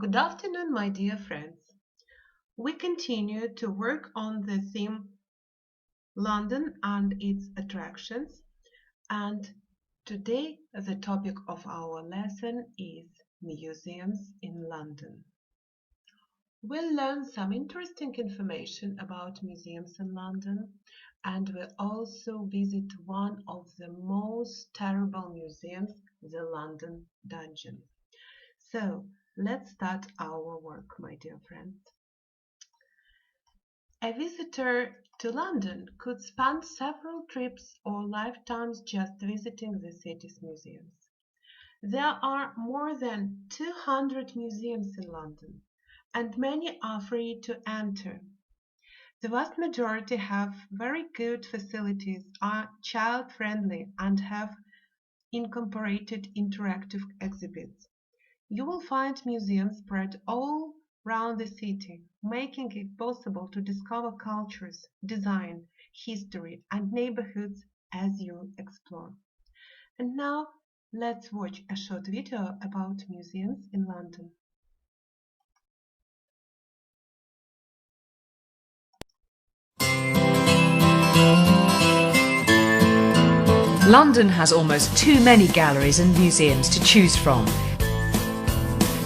Good afternoon, my dear friends. We continue to work on the theme London and its attractions, and today the topic of our lesson is museums in London. We'll learn some interesting information about museums in London, and we'll also visit one of the most terrible museums, the London Dungeon. So, let's start our work, my dear friends. A visitor to London could spend several trips or lifetimes just visiting the city's museums. There are more than 200 museums in London, and many are free to enter. The vast majority have very good facilities, are child-friendly, and have incorporated interactive exhibits. You will find museums spread all round the city, making it possible to discover cultures, design, history, and neighborhoods as you explore. And now, let's watch a short video about museums in London. London has almost too many galleries and museums to choose from.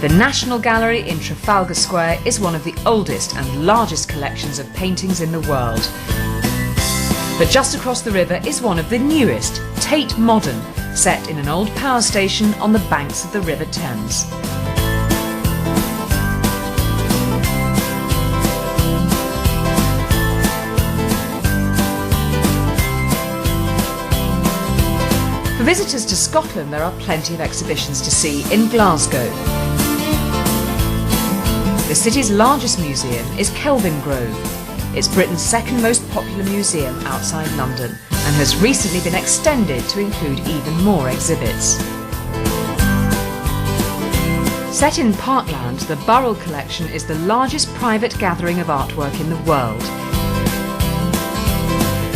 The National Gallery in Trafalgar Square is one of the oldest and largest collections of paintings in the world. But just across the river is one of the newest, Tate Modern, set in an old power station on the banks of the River Thames. For visitors to Scotland, there are plenty of exhibitions to see in Glasgow. The city's largest museum is Kelvingrove. It's Britain's second most popular museum outside London and has recently been extended to include even more exhibits. Set in Parkland, the Burrell Collection is the largest private gathering of artwork in the world.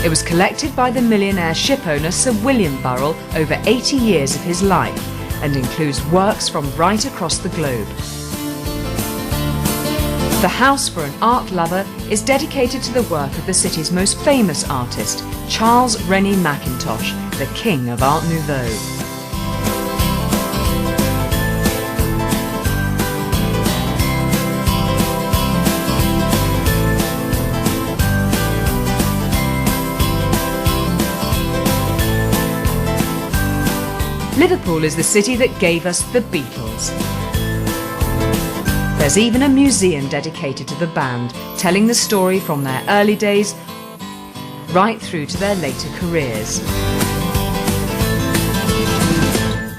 It was collected by the millionaire shipowner Sir William Burrell over 80 years of his life and includes works from right across the globe. The House for an Art Lover is dedicated to the work of the city's most famous artist, Charles Rennie Mackintosh, the king of Art Nouveau. Liverpool is the city that gave us the Beatles. There's even a museum dedicated to the band, telling the story from their early days right through to their later careers.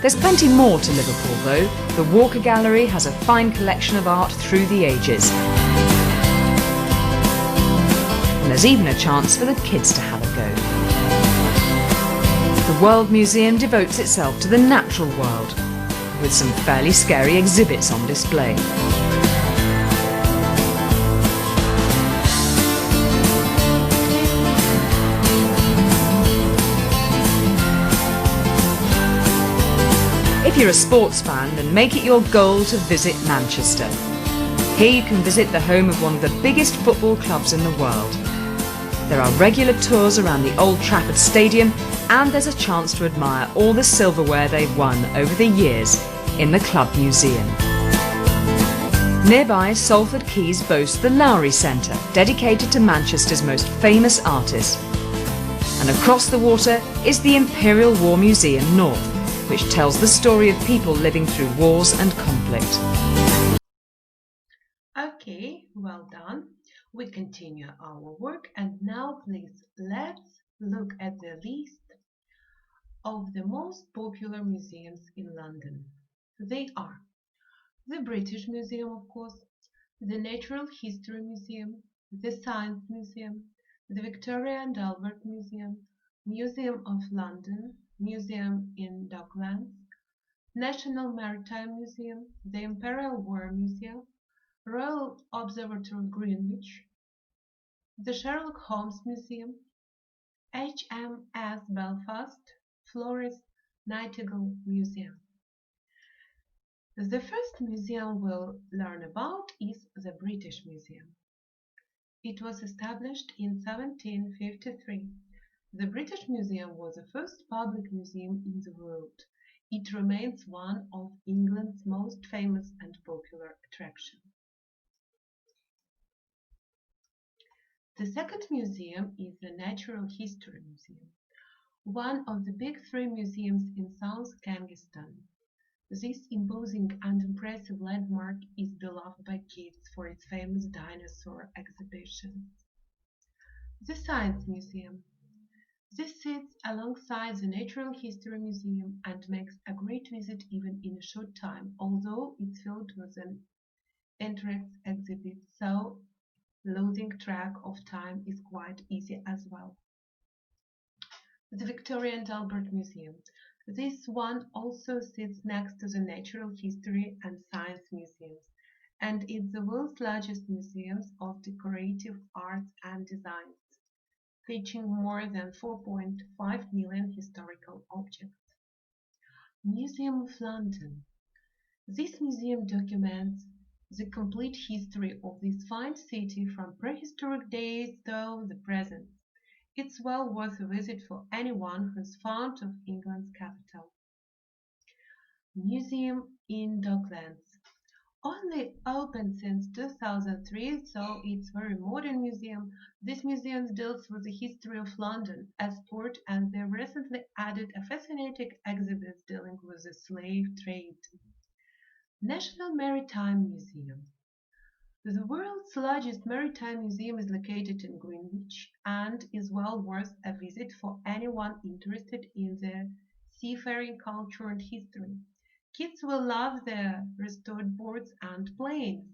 There's plenty more to Liverpool though. The Walker Gallery has a fine collection of art through the ages. And there's even a chance for the kids to have a go. The World Museum devotes itself to the natural world, with some fairly scary exhibits on display. If you're a sports fan, then make it your goal to visit Manchester. Here you can visit the home of one of the biggest football clubs in the world. There are regular tours around the Old Trafford Stadium, and there's a chance to admire all the silverware they've won over the years in the club museum. Nearby, Salford Quays boasts the Lowry Centre, dedicated to Manchester's most famous artists. And across the water is the Imperial War Museum North, which tells the story of people living through wars and conflict. Okay, well done. We continue our work, and now please let's look at the list of the most popular museums in London. They are the British Museum, of course, the Natural History Museum, the Science Museum, the Victoria and Albert Museum, Museum of London, Museum in Docklands, National Maritime Museum, the Imperial War Museum, Royal Observatory Greenwich, the Sherlock Holmes Museum, HMS Belfast, Florence Nightingale Museum. The first museum we'll learn about is the British Museum. It was established in 1753. The British Museum was the first public museum in the world. It remains one of England's most famous and popular attractions. The second museum is the Natural History Museum, one of the big three museums in South Kyrgyzstan. This imposing and impressive landmark is beloved by kids for its famous dinosaur exhibitions. The Science Museum. This sits alongside the Natural History Museum and makes a great visit even in a short time, although it's filled with an entrance exhibit, so losing track of time is quite easy as well. The Victoria and Albert Museum. This one also sits next to the Natural History and Science Museums, and it's the world's largest museum of decorative arts and designs, featuring more than 4.5 million historical objects. Museum of London. This museum documents the complete history of this fine city from prehistoric days to the present. It's well worth a visit for anyone who's fond of England's capital. Museum in Docklands. Only open since 2003, so it's a very modern museum. This museum deals with the history of London as port, and they recently added a fascinating exhibit dealing with the slave trade. National Maritime Museum. The world's largest maritime museum is located in Greenwich and is well worth a visit for anyone interested in the seafaring culture and history. Kids will love the restored boats and planes.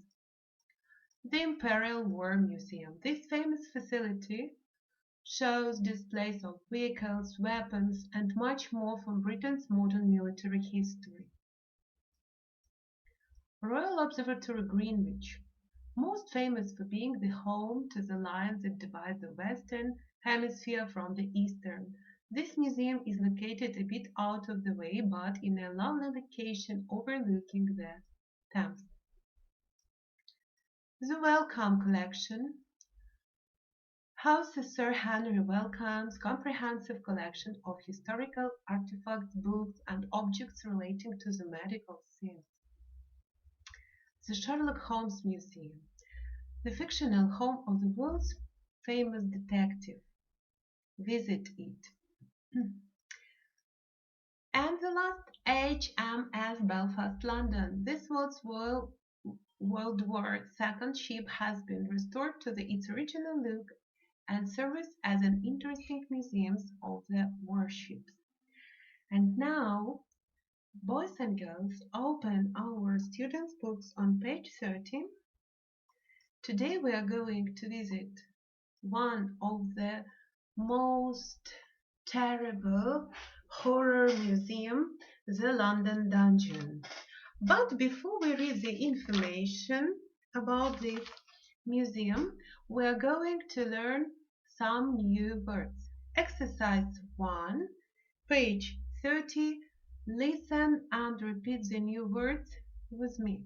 The Imperial War Museum. This famous facility shows displays of vehicles, weapons, and much more from Britain's modern military history. Royal Observatory Greenwich. Most famous for being the home to the line that divides the Western Hemisphere from the Eastern. This museum is located a bit out of the way, but in a lovely location overlooking the Thames. The Wellcome Collection houses Sir Henry Wellcome's comprehensive collection of historical artifacts, books, and objects relating to the medical science. The Sherlock Holmes Museum, the fictional home of the world's famous detective. Visit it. And the last, HMS Belfast, London. This World War II ship has been restored to its original look and serves as an interesting museum of the warships. And now, boys and girls, open our students' books on page 13. Today we are going to visit one of the most terrible horror museum, the London Dungeon. But before we read the information about this museum, we are going to learn some new words. Exercise 1, page 30. Listen and repeat the new words with me.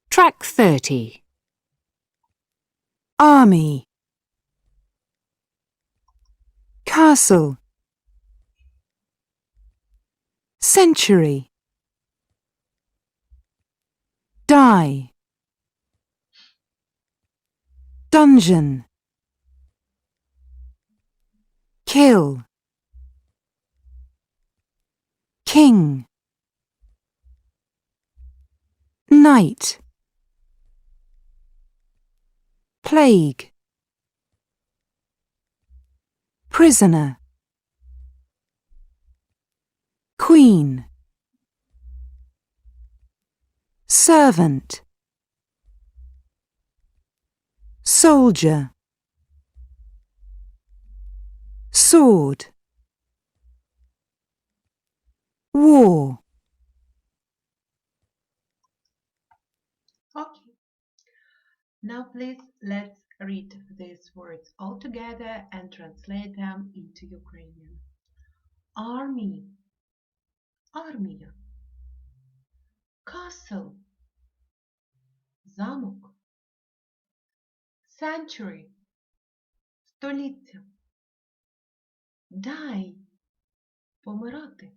Track 30. Army, castle, century, die, dungeon, kill, king, night, plague, prisoner, queen, servant, soldier, sword, war. Okay. Now please let's read these words all together and translate them into Ukrainian. Army, армія. Castle, замок. Century, століття. Die, помирати.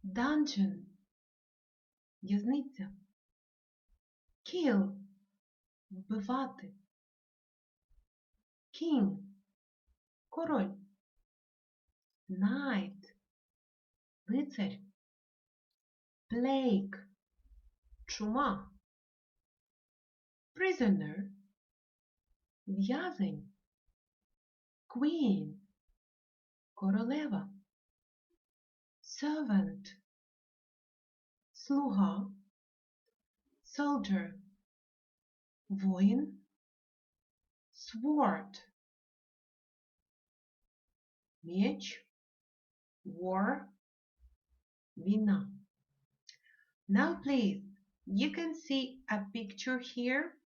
Dungeon, в'язниця. Kill, вбивати. King, король. Knight, лицар. Plague, чума. Prisoner, в'язень. Queen, королева. Servant, слуга. Soldier, воїн. Sword, меч. War, війна. Now please, you can see a picture here,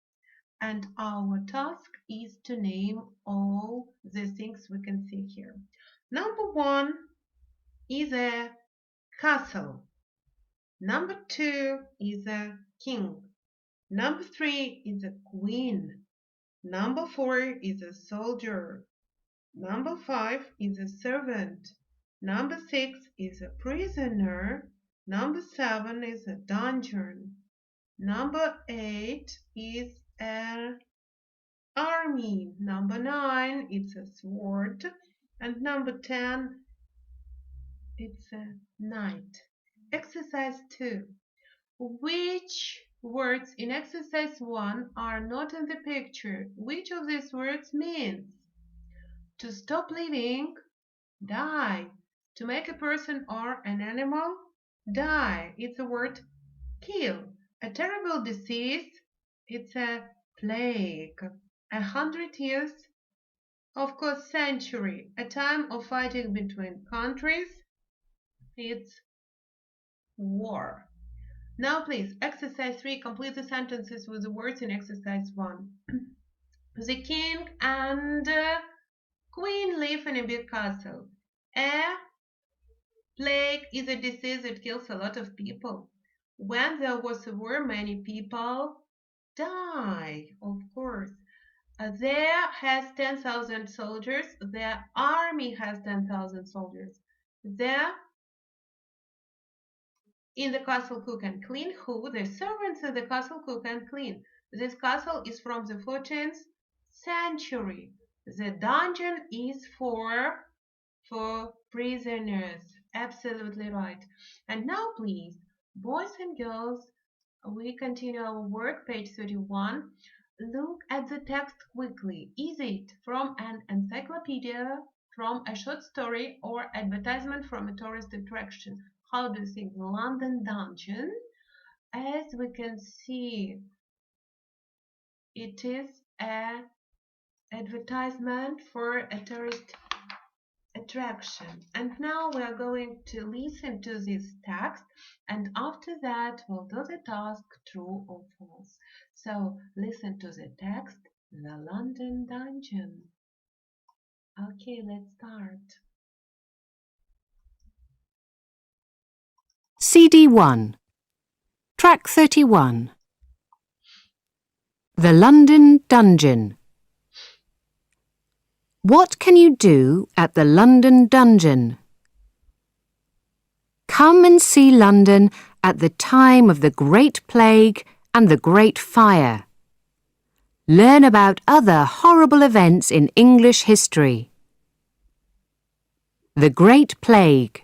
and our task is to name all the things we can see here. Number 1 is a castle. Number 2 is a king. Number 3 is a queen. Number 4 is a soldier. Number 5 is a servant. Number 6 is a prisoner. Number 7 is a dungeon. Number 8 is an army. Number 9 is a sword. And number 10 it's a knight. Exercise 2. Which words in exercise 1 are not in the picture? Which of these words means to stop living? Die. To make a person or an animal? Die. It's the word kill. A terrible disease? It's a plague. 100 years? Of course, century. A time of fighting between countries? It's war. Now please, exercise 3, complete the sentences with the words in exercise 1. The king and queen live in a big castle. A plague is a disease that kills a lot of people. When there was a war, many people die, of course. There has 10,000 soldiers. Their army has 10,000 soldiers. There in the castle cook and clean. Who? The servants in the castle cook and clean. This castle is from the 14th century. The dungeon is for prisoners. Absolutely right. And now please, boys and girls, we continue our work, page 31. Look at the text quickly. Is it from an encyclopedia, from a short story, or advertisement from a tourist attraction? How do you think? London Dungeon, as we can see, it is an advertisement for a tourist attraction. And now we are going to listen to this text, and after that we'll do the task true or false. So listen to the text, the London Dungeon. Okay, let's start. CD 1. Track 31. The London Dungeon. What can you do at the London Dungeon? Come and see London at the time of the Great Plague and the Great Fire. Learn about other horrible events in English history. The Great Plague.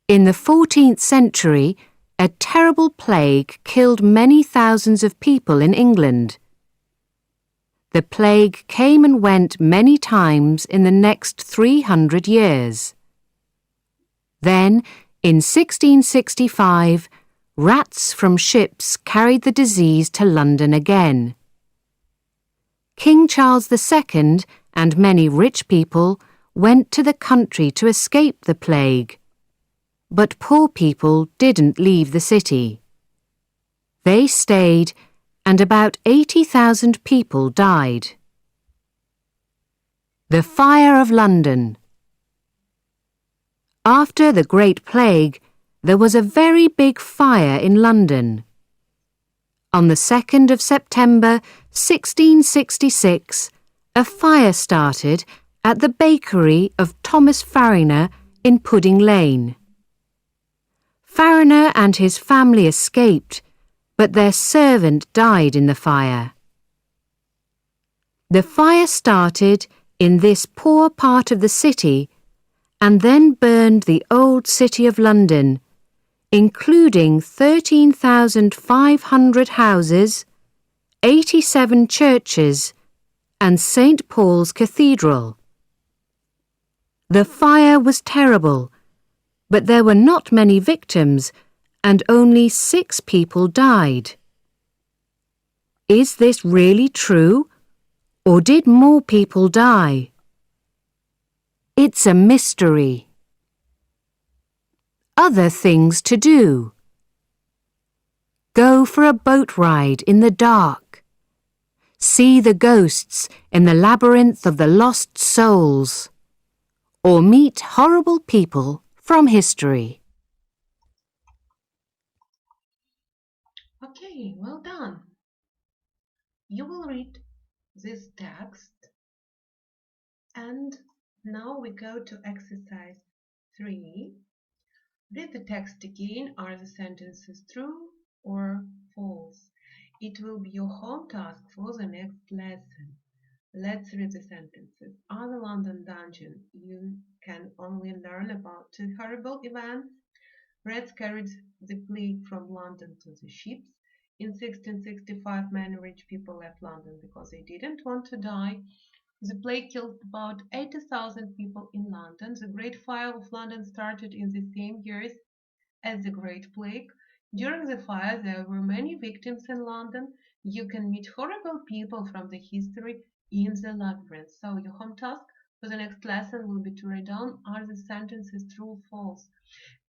In the 14th century, a terrible plague killed many thousands of people in England. The plague came and went many times in the next 300 years. Then, in 1665, rats from ships carried the disease to London again. King Charles II and many rich people went to the country to escape the plague. But poor people didn't leave the city. They stayed and about 80,000 people died. The Fire of London. After the Great Plague, there was a very big fire in London. On the 2nd of September 1666, a fire started at the bakery of Thomas Fariner in Pudding Lane. Fariner and his family escaped, but their servant died in the fire. The fire started in this poor part of the city and then burned the old city of London, including 13,500 houses, 87 churches, and St. Paul's Cathedral. The fire was terrible, but there were not many victims, and only 6 people died. Is this really true, or did more people die? It's a mystery. Other things to do. Go for a boat ride in the dark. See the ghosts in the labyrinth of the lost souls. Or meet horrible people from history. Okay, well done. You will read this text, and now we go to exercise 3. Read the text again. Are the sentences true or false? It will be your home task for the next lesson. Let's read the sentences. On the London dungeon, you can only learn about 2 horrible events. Rats carried the plague from London to the ships. In 1665, many rich people left London because they didn't want to die. The plague killed about 80,000 people in London. The Great Fire of London started in the same years as the Great Plague. During the fire, there were many victims in London. You can meet horrible people from the history in the labyrinth. So your home task for the next lesson will be to write down are the sentences true or false.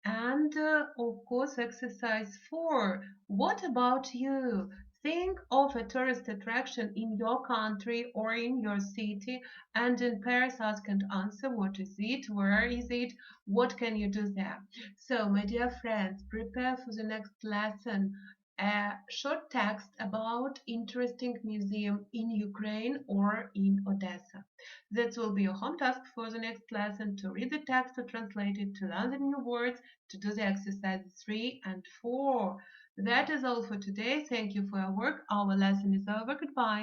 And of course, exercise 4. What about you? Think of a tourist attraction in your country or in your city, and in pairs ask and answer what is it, where is it, what can you do there. So, my dear friends, prepare for the next lesson a short text about interesting museum in Ukraine or in Odessa. That will be your home task for the next lesson, to read the text, to translate it, to learn the new words, to do the exercises 3 and 4. That is all for today. Thank you for your work. Our lesson is over. Goodbye.